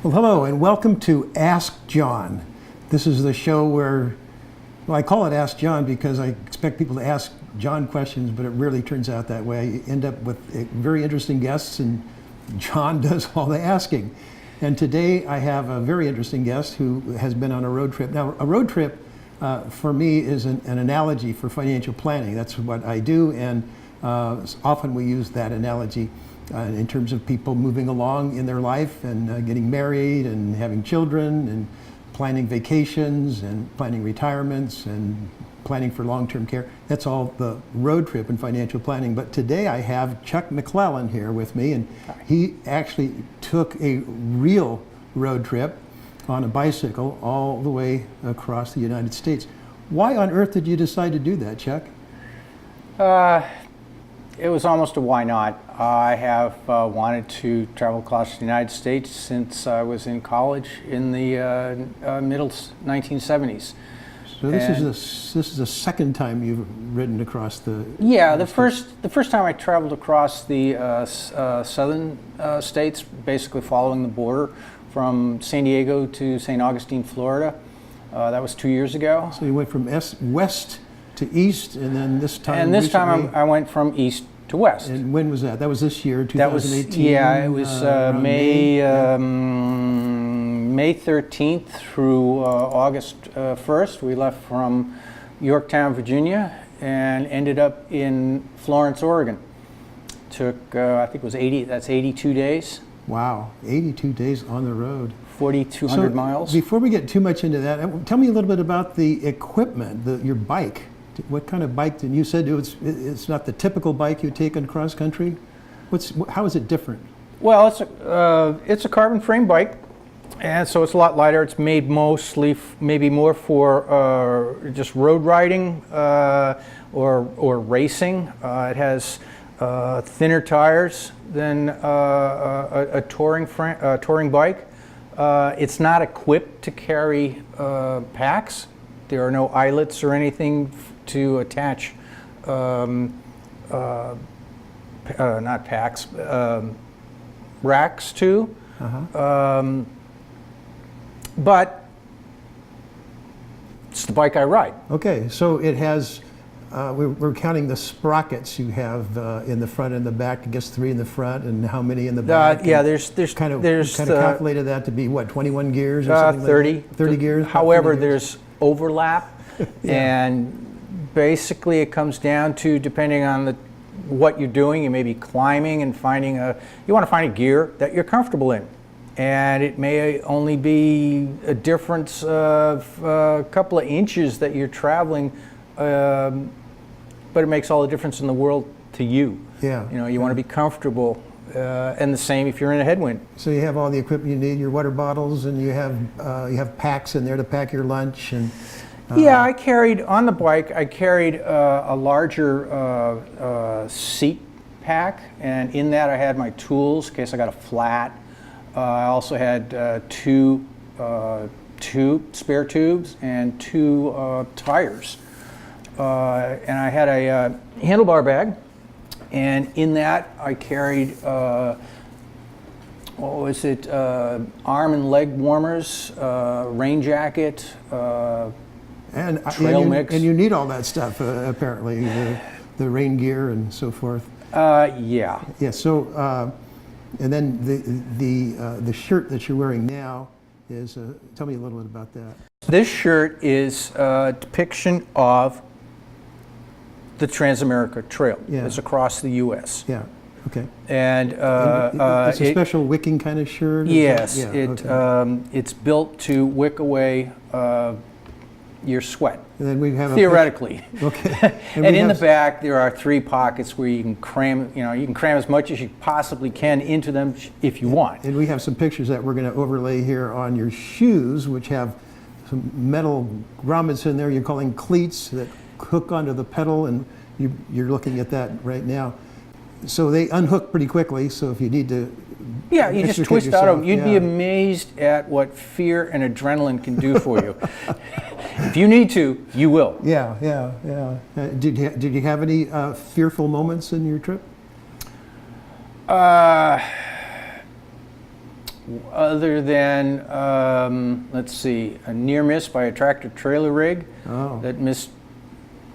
Well, hello and welcome to Ask John. This is the show where, well, I call it Ask John because I expect people to ask John questions, but it rarely turns out that way. You end up with very interesting guests and John does all the asking. And today I have a very interesting guest who has been on a road trip. Now, a road trip for me is an analogy for financial planning. That's what I do, and often we use that analogy in terms of people moving along in their life and getting married and having children and planning vacations and planning retirements and planning for long-term care. That's all the road trip and financial planning. But today I have Chuck Maclellan here with me, and he actually took a real road trip on a bicycle all the way across the United States. Why on earth did you decide to do that, Chuck? It was almost a why not. I have wanted to travel across the United States since I was in college in the middle 1970s. So this is the second time you've ridden across the... Yeah, the first time I traveled across the southern states, basically following the border from San Diego to St. Augustine, Florida. That was 2 years ago. So you went from west to east, and then this time... And this time I went from east to west. And when was that? That was this year, 2018? That was, yeah, it was May 13th through August 1st. We left from Yorktown, Virginia, and ended up in Florence, Oregon. Took, I think it was 82 days. Wow, 82 days on the road. 4,200 miles. Before we get too much into that, tell me a little bit about the equipment, your bike. What kind of bike? And you said it's not the typical bike you take on cross country. How is it different? Well, it's a carbon frame bike, and so it's a lot lighter. It's made mostly, maybe more for just road riding or racing. It has thinner tires than a touring bike. It's not equipped to carry packs. There are no eyelets or anything to attach, not packs, racks to. But it's the bike I ride. Okay, so it has, we're counting the sprockets you have in the front and the back. I guess 3 in the front, and how many in the back? Yeah, there's kind of calculated that to be what, 21 gears or something 30. Like that? 30 gears? However, 30 gears? there's overlap, yeah. And basically it comes down to, depending on what you're doing, you may be climbing and you want to find a gear that you're comfortable in. And it may only be a difference of a couple of inches that you're traveling, but it makes all the difference in the world to you. Yeah. You know, you want to be comfortable, and the same if you're in a headwind. So you have all the equipment you need, your water bottles, and you have packs in there to pack your lunch. And yeah, I carried on the bike. I carried a larger seat pack, and in that I had my tools in case I got a flat. I also had two spare tubes and 2 tires. And I had a handlebar bag, and in that I carried, arm and leg warmers, rain jacket, trail mix. And you need all that stuff, apparently, the rain gear and so forth. Yeah. Yeah, so... and then the shirt that you're wearing now is, tell me a little bit about that. This shirt is a depiction of the Trans-America Trail. Yeah. It's across the U.S. Yeah, okay. And it's a special wicking kind of shirt? Yes, Yeah, okay. It's built to wick away your sweat. And then we have theoretically. Okay. And in the back there are 3 pockets where you can cram, you can cram as much as you possibly can into them if you want. And we have some pictures that we're going to overlay here on your shoes, which have some metal grommets in there you're calling cleats that hook onto the pedal, and you're looking at that right now. So they unhook pretty quickly, so if you need to... Yeah, you just twist out of them. You'd be amazed at what fear and adrenaline can do for you. If you need to, you will. Yeah. Did you have any fearful moments in your trip? other than, let's see, a near miss by a tractor trailer rig that missed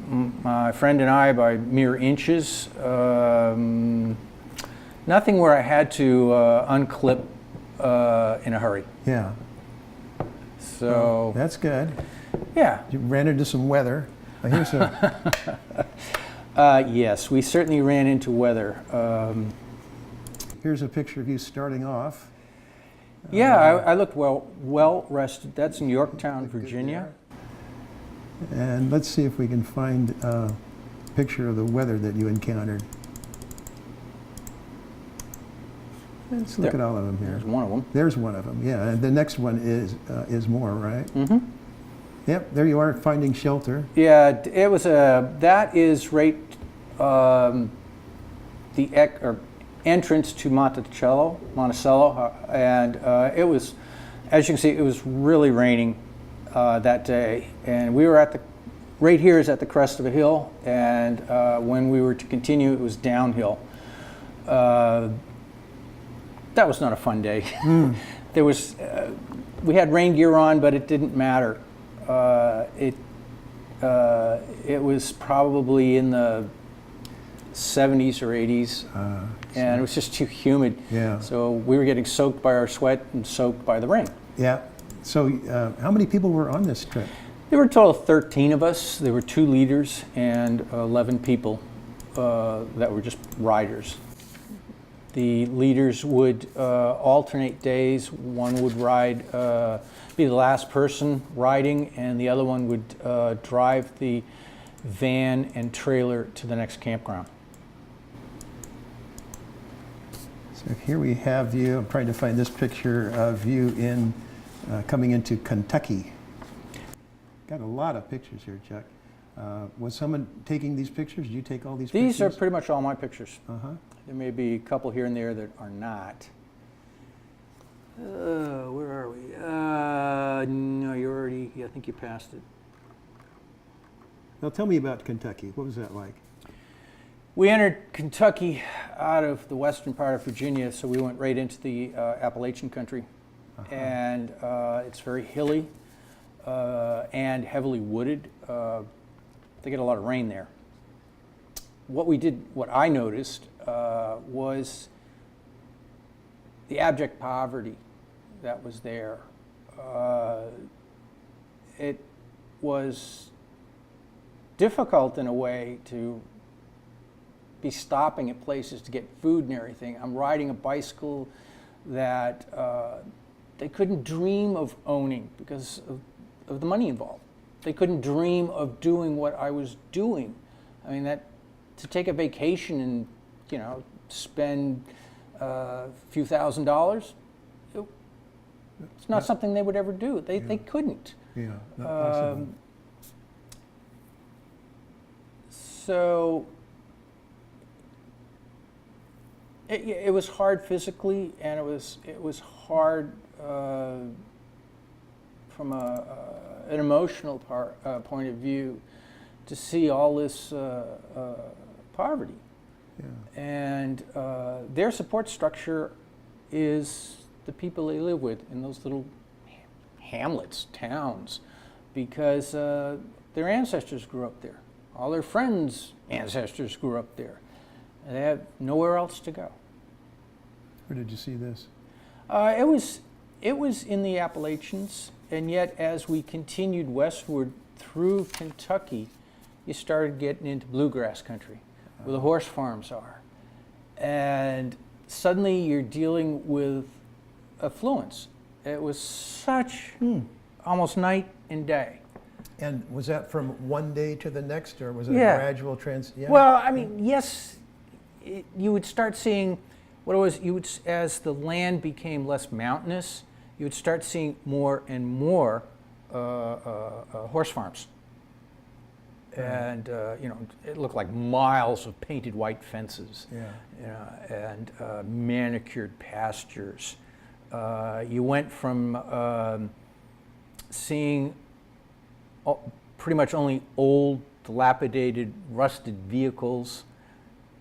my friend and I by mere inches. Nothing where I had to unclip in a hurry. Yeah. So that's good. Yeah. You ran into some weather. Here's a yes, we certainly ran into weather. here's a picture of you starting off. Yeah, I looked well rested. That's in Yorktown, Virginia. And let's see if we can find a picture of the weather that you encountered. Let's look at all of them here. There's one of them. There's one of them, yeah. And the next one is more, right? Mm-hmm. Yep, there you are, finding shelter. Yeah, it was that is right, the entrance to Monticello, and it was, as you can see, it was really raining that day, and we were at the, right here is at the crest of a hill, and when we were to continue, it was downhill. That was not a fun day. There was, we had rain gear on, but it didn't matter. It was probably in the 70s or 80s, and it was just too humid. Yeah. So we were getting soaked by our sweat and soaked by the rain. Yeah. So how many people were on this trip? There were a total of 13 of us. There were 2 leaders and 11 people that were just riders. The leaders would alternate days. One would ride, be the last person riding, and the other one would drive the van and trailer to the next campground. So here we have you. I'm trying to find this picture of you in coming into Kentucky. Got a lot of pictures here, Chuck. Was someone taking these pictures? Did you take all these pictures? These are pretty much all my pictures. Uh-huh. There may be a couple here and there that are not. Where are we? No, you already, I think you passed it. Now tell me about Kentucky. What was that like? We entered Kentucky out of the western part of Virginia, so we went right into the Appalachian country. And it's very hilly and heavily wooded. They get a lot of rain there. What I noticed was the abject poverty that was there. It was difficult in a way to be stopping at places to get food and everything. I'm riding a bicycle that they couldn't dream of owning because of the money involved. They couldn't dream of doing what I was doing. I mean, that to take a vacation and, you know, spend a few $1,000s, it's not something they would ever do. They couldn't. Yeah, not possible. So it was hard physically, and it was hard from an emotional point of view to see all this poverty. Yeah. And their support structure is the people they live with in those little hamlets, towns, because their ancestors grew up there. All their friends' ancestors grew up there. And they have nowhere else to go. Where did you see this? It was in the Appalachians, and yet as we continued westward through Kentucky, you started getting into Bluegrass Country, where the horse farms are. And suddenly you're dealing with affluence. It was such almost night and day. And was that from one day to the next, or was it a gradual trans? Yeah. Well, I mean, yes, you would start seeing what it was. You would, as the land became less mountainous, you would start seeing more and more horse farms. And you know, it looked like miles of painted white fences, you know, and manicured pastures. You went from seeing pretty much only old, dilapidated, rusted vehicles,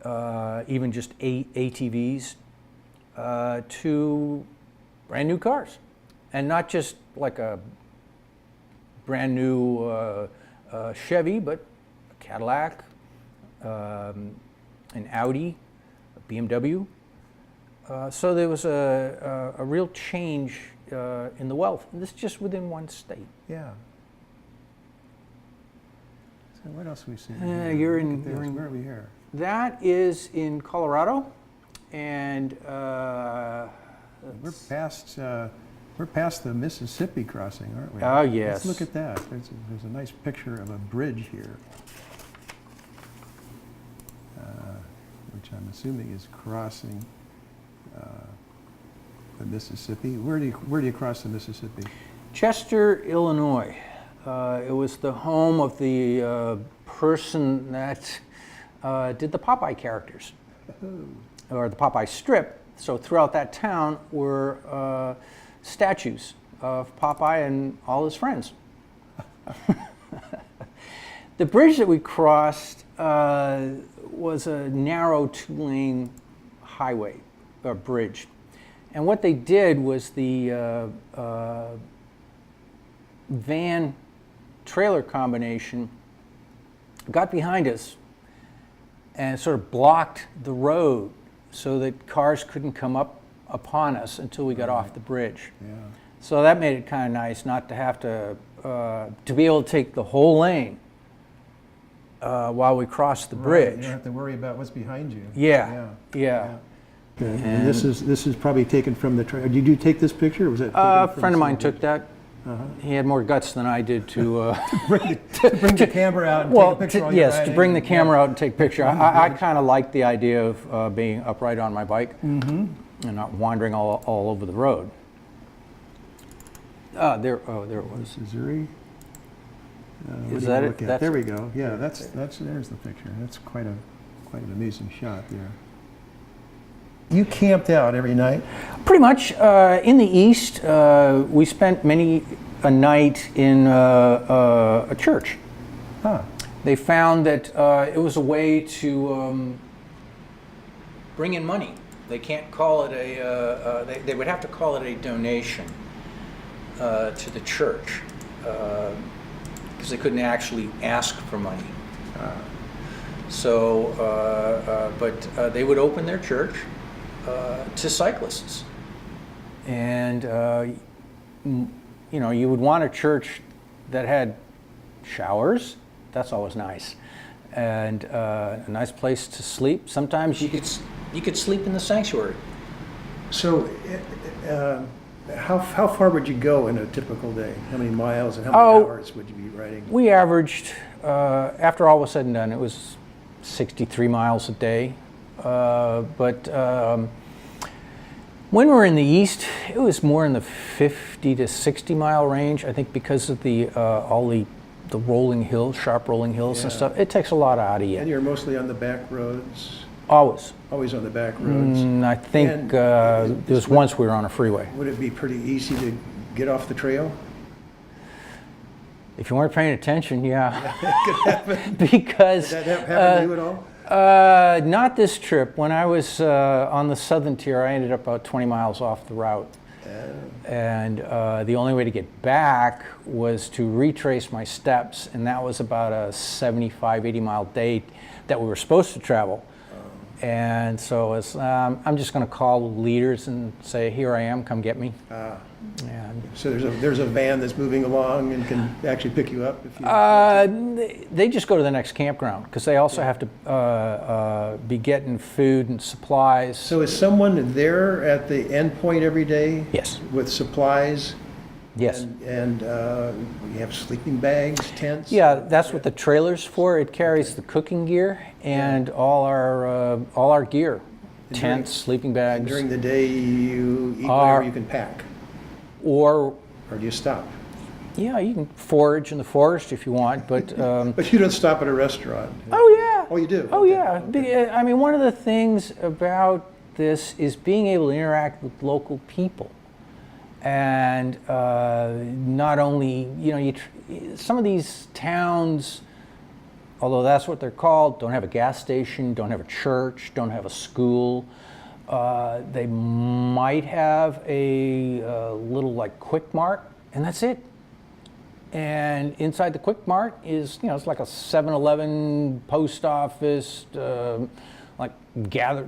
even just ATVs, to brand new cars, and not just like a brand new Chevy, but a Cadillac, an Audi, a BMW. So there was a real change in the wealth. And this is just within one state. Yeah. So what else we see? You're in. Where are we here? That is in Colorado, and We're past the Mississippi crossing, aren't we? Oh, yes. Let's look at that. There's a nice picture of a bridge here, which I'm assuming is crossing the Mississippi. Where do you cross the Mississippi? Chester, Illinois. It was the home of the person that did the Popeye characters, or the Popeye strip. So throughout that town were statues of Popeye and all his friends. The bridge that we crossed was a narrow 2-lane highway, or bridge. And what they did was the van trailer combination got behind us and sort of blocked the road so that cars couldn't come up upon us until we got off the bridge. Yeah. So that made it kind of nice not to have to be able to take the whole lane while we crossed the bridge. You don't have to worry about what's behind you. Yeah. And this is probably taken from the trail. Did you take this picture, or was it? A friend of mine took that. He had more guts than I did to bring the camera out and take a picture while you're yes, to riding. bring the camera out and take a picture. I kind of like the idea of being upright on my bike and not wandering all over the road. There it was. Missouri. Is that it? There we go. Yeah, there's the picture. That's quite an amazing shot there. You camped out every night? Pretty much. In the East, we spent many a night in a church. Huh. They found that it was a way to bring in money. They can't call it they would have to call it a donation to the church because they couldn't actually ask for money. But they would open their church to cyclists, and you would want a church that had showers. That's always nice, and a nice place to sleep. Sometimes you could sleep in the sanctuary. So, how far would you go in a typical day? How many miles and how many hours would you be riding? We averaged, after all was said and done, it was 63 miles a day. But when we were in the East, it was more in the 50 to 60 mile range. I think because of all the rolling hills, sharp rolling hills and stuff. It takes a lot out of you. And you're mostly on the back roads? Always. Always on the back roads? I think there was once we were on a freeway. Would it be pretty easy to get off the trail? If you weren't paying attention, yeah. It could happen. Because Did that happen to you at all? Not this trip. When I was on the southern tier, I ended up about 20 miles off the route. And the only way to get back was to retrace my steps, and that was about a 75, 80 mile day that we were supposed to travel. And so I'm just going to call leaders and say, here I am, come get me. So there's a van that's moving along and can actually pick you up if you. They just go to the next campground because they also have to be getting food and supplies. So is someone there at the end point every day? Yes. With supplies? Yes. And you have sleeping bags, tents? Yeah, that's what the trailer's for. It carries the cooking gear and all our gear, tents, sleeping bags. And during the day, you eat whatever you can pack. Or do you stop? Yeah, you can forage in the forest if you want, but... But you don't stop at a restaurant? Oh, yeah. Oh, you do? Oh, Okay. yeah. Okay. I mean, one of the things about this is being able to interact with local people. And not only, some of these towns, although that's what they're called, don't have a gas station, don't have a church, don't have a school. They might have a little like Quick Mart, and that's it. And inside the Quick Mart is, it's like a 7-Eleven, post office, like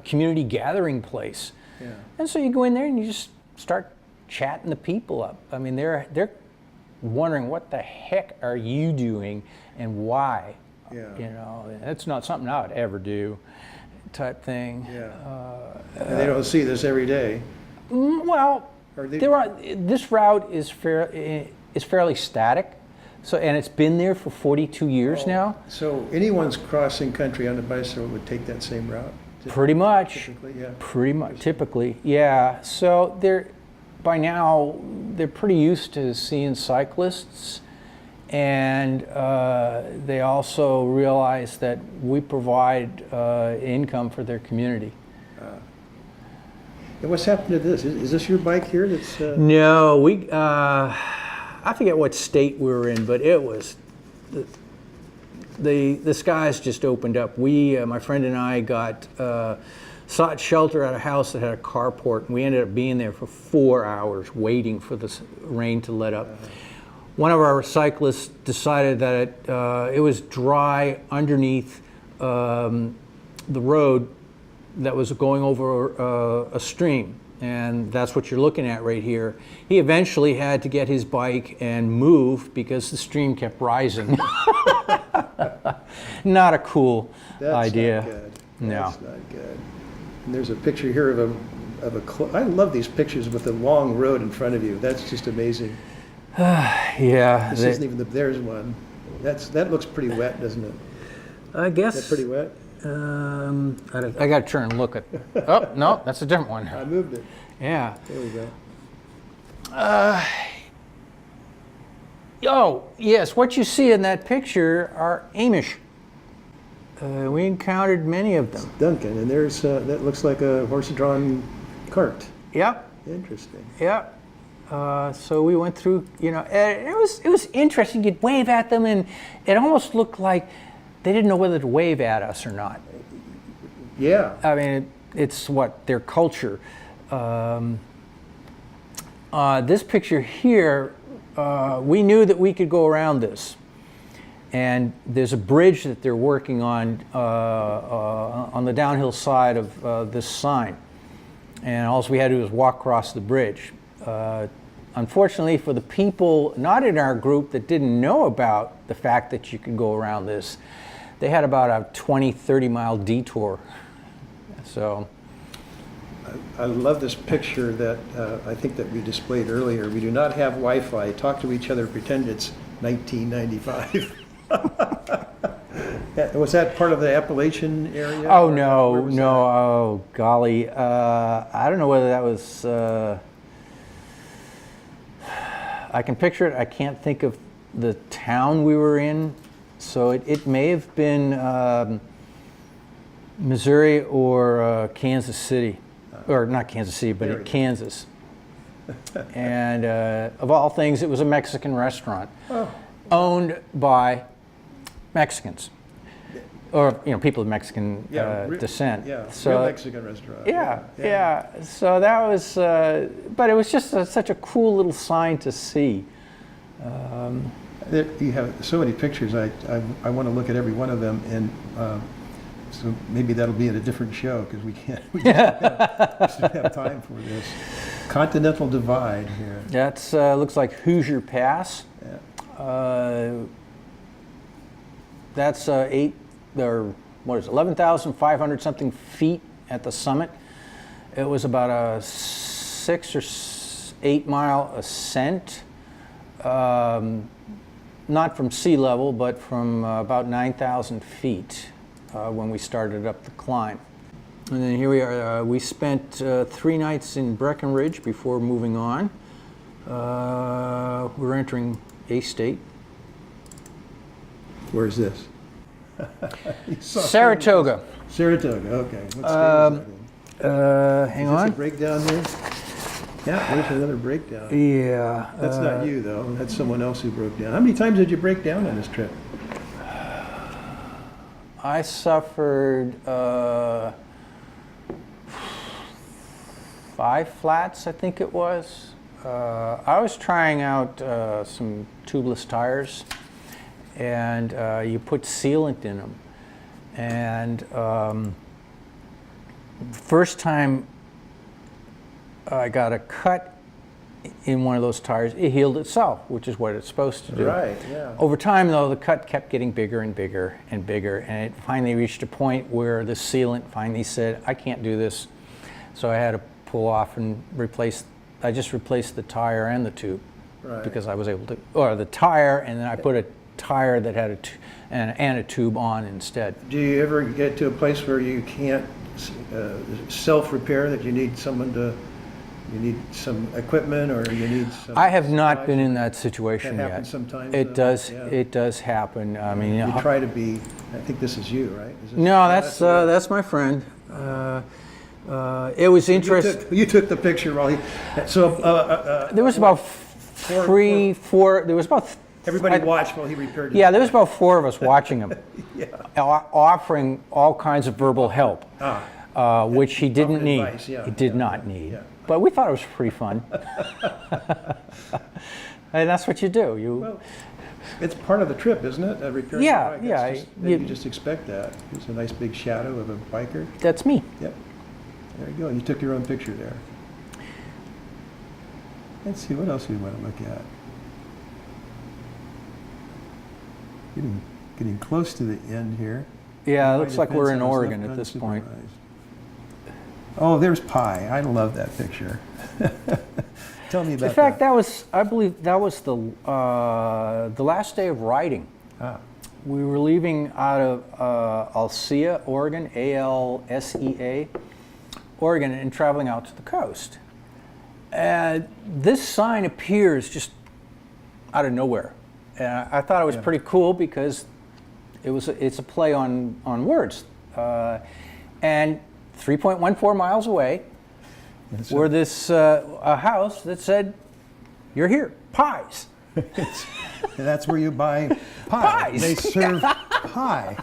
community gathering place. Yeah. And so you go in there and you just start chatting the people up. I mean, they're wondering, what the heck are you doing and why? Yeah. It's not something I would ever do, type thing. Yeah. And they don't see this every day. Well, this route is fairly static, and it's been there for 42 years now. So anyone's crossing country on a bicycle would take that same route? Pretty much. Typically, yeah. Pretty much, typically, yeah. So by now, they're pretty used to seeing cyclists, and they also realize that we provide income for their community. And what's happened to this? Is this your bike here? That's No, I forget what state we were in, but it was the skies just opened up. My friend and I sought shelter at a house that had a carport, and we ended up being there for 4 hours waiting for the rain to let up. One of our cyclists decided that it was dry underneath the road that was going over a stream, and that's what you're looking at right here. He eventually had to get his bike and move because the stream kept rising. Not a cool idea. Not good. No. That's not good. And there's a picture here I love these pictures with the long road in front of you. That's just amazing. Yeah. This isn't even there's one. That looks pretty wet, doesn't it? I guess. Is that pretty wet? I got to turn and look at. Oh no, that's a different one. I moved it. Yeah. There we go. Oh yes, what you see in that picture are Amish. We encountered many of them. Duncan, and there's that looks like a horse-drawn cart. Yep. Interesting. Yep. So we went through, and it was interesting. You'd wave at them, and it almost looked like they didn't know whether to wave at us or not. Yeah. I mean, it's their culture. This picture here, we knew that we could go around this. And there's a bridge that they're working on the downhill side of this sign. And all we had to do was walk across the bridge. Unfortunately, for the people not in our group that didn't know about the fact that you could go around this, they had about a 20, 30-mile detour. So, I love this picture that I think that we displayed earlier. We do not have Wi-Fi. Talk to each other, pretend it's 1995. Was that part of the Appalachian area? Oh, no. Oh, golly. I don't know whether that was... I can picture it. I can't think of the town we were in. So it may have been Missouri or Kansas City. Or not Kansas City, but Kansas. And of all things, it was a Mexican restaurant owned by Mexicans. Or, people of Mexican descent. Yeah, so, real Mexican restaurant. Yeah. So that was, but it was just such a cool little sign to see. You have so many pictures. I want to look at every one of them, and so maybe that'll be at a different show because we just don't have time for this. Continental Divide here. That's looks like Hoosier Pass. Yeah. That's 11,500 something feet at the summit. It was about a 6 or 8 mile ascent. Not from sea level, but from about 9,000 feet when we started up the climb. And then here we are. We spent 3 nights in Breckenridge before moving on. We're entering A State. Where's this? Saratoga. Saratoga, okay. What state is that in? Hang Is on. this a breakdown there? Yeah, there's another breakdown. Yeah. That's not you, though. That's someone else who broke down. How many times did you break down on this trip? I suffered 5 flats, I think it was. I was trying out some tubeless tires, and you put sealant in them. And first time I got a cut in one of those tires, it healed itself, which is what it's supposed to do. Right, yeah. Over time, though, the cut kept getting bigger and bigger and bigger, and it finally reached a point where the sealant finally said, I can't do this. So I had to pull off and I just replaced the tire and the tube. Right. Because I was able to, or the tire, and then I put a tire that had and a tube on instead. Do you ever get to a place where you can't self-repair, that you need you need some equipment, or you need some... I have not supplies? been in that situation That yet. happens sometimes? It though? does. Yeah. It does happen. I mean, You try to be... I think this is you, right? Is this, no, that's my friend. It was interesting. You took the picture while he... So... There was about four. There was about. Everybody watched while he repaired it. Yeah, there was about 4 of us watching him, Yeah. offering all kinds of verbal help, which he didn't Offering need. advice, yeah, He did yeah, not need. yeah. But we thought it was pretty fun. And that's what you do. Well, it's part of the trip, isn't it? Repairing Yeah, the bike. yeah, It's just, you- you just expect that. It's a nice big shadow of a biker. That's me. Yep. There you go. You took your own picture there. Let's see, what else we want to look at? Getting close to the end here. Yeah, it looks like we're in Defense, Oregon left at this point. unsupervised. Oh, there's Pi. I love that picture. Tell me about In fact, that. I believe that was the last day of riding. Ah, We were leaving out of Alsea, Oregon, Alsea, Oregon, and traveling out to the coast. This sign appears just out of nowhere. I thought it was pretty cool because it's a play on words. And 3.14 miles away were this a house that said, "You're here, pies." and that's where you buy pie. Pies. They serve pie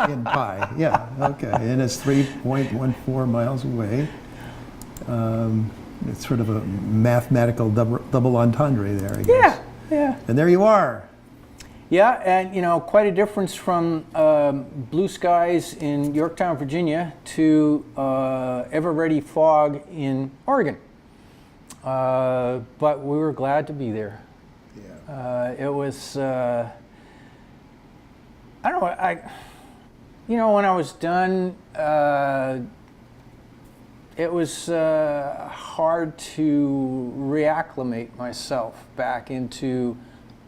in Pi. Yeah, okay. And it's 3.14 miles away. It's sort of a mathematical double entendre there, I guess. Yeah. And there you are. Yeah, and quite a difference from blue skies in Yorktown, Virginia, to ever-ready fog in Oregon. But we were glad to be there. Yeah. It was, I don't know, when I was done, it was hard to reacclimate myself back into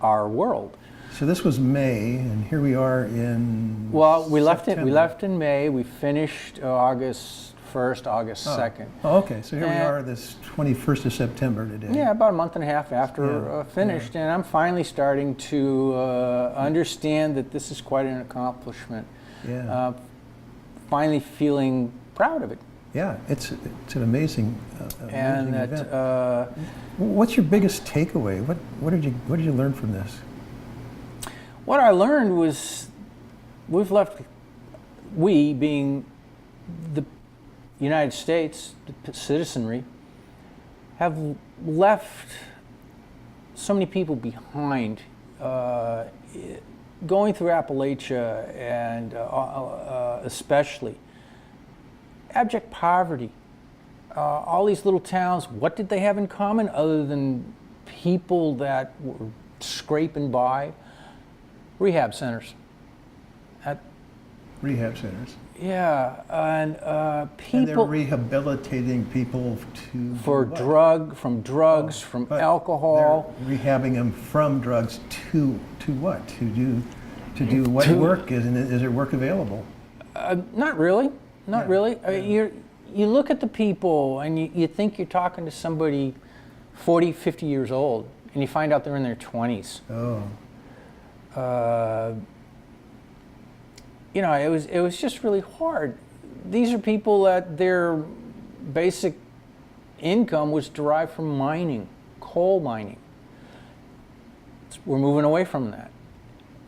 our world. So this was May, and here we are in. Well, we left September. in May. We finished August 1st, August 2nd. Oh, okay. So here we are, this 21st of September today. Yeah, about a month and a half after finished, and I'm finally starting to understand that this is quite an accomplishment. Yeah. Finally feeling proud of it. Yeah, it's an amazing, And amazing that event. What's your biggest takeaway? What did you learn from this? what I learned was we being the United States, the citizenry, have left so many people behind, going through Appalachia and especially abject poverty. All these little towns, what did they have in common other than people that were scraping by? Rehab centers. Rehab centers. Yeah, and And they're people rehabilitating people for what? from drugs, from But alcohol. They're rehabbing them from drugs to what? To do what work? Is there work available? Not really. Not Yeah, really. I mean, you look at the people and you think you're talking to somebody 40, 50 years old, and you find out they're in their 20s. Oh. It was just really hard. These are people that their basic income was derived from mining, coal mining. We're moving away from that.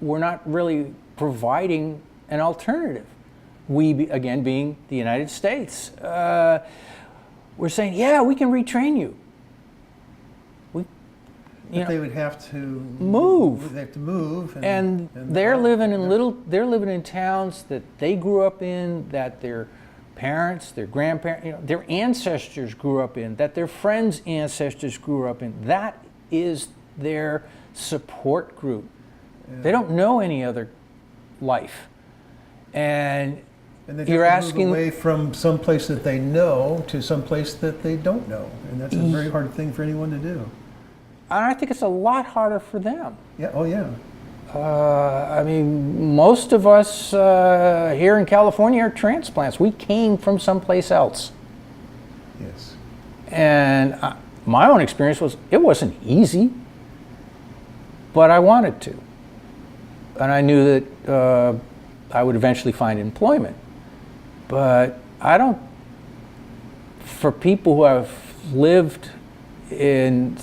We're not really providing an alternative. We, again, being the United States. were saying, yeah, we can retrain you. But they would have to move. They have to move, and they're living in towns that they grew up in, that their parents, their grandparents, their ancestors grew up in, that their friends' ancestors grew up in. That is their support group. Yeah. They don't know any other life, and you're asking move away from some place that they know to some place that they don't know, and that's a very hard thing for anyone to do. And I think it's a lot harder for them. Yeah. Oh, yeah. I mean, most of us here in California are transplants. We came from someplace else. Yes. And my own experience was it wasn't easy, but I wanted to. And I knew that I would eventually find employment. But for people who have lived in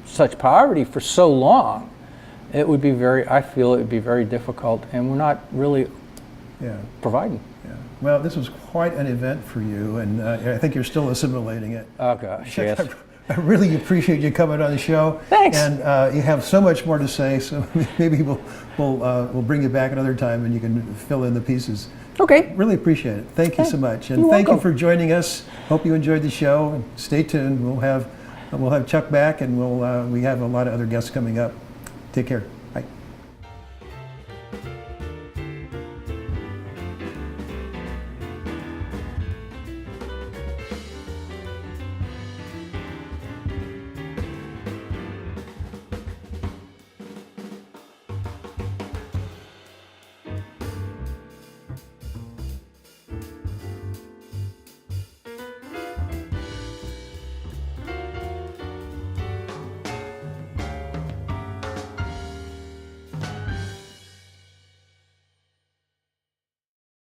such poverty for so long, I feel it would be very difficult, and we're not really providing. Yeah. Well, this was quite an event for you, and I think you're still assimilating it. Oh gosh, yes. I really appreciate you coming on the show. Thanks. And you have so much more to say, so maybe we'll bring you back another time and you can fill in the pieces. Okay. Really appreciate it. Thank you so much, and You're thank welcome. you for joining us. Hope you enjoyed the show. And stay tuned. We'll have Chuck back, and we have a lot of other guests coming up. Take care.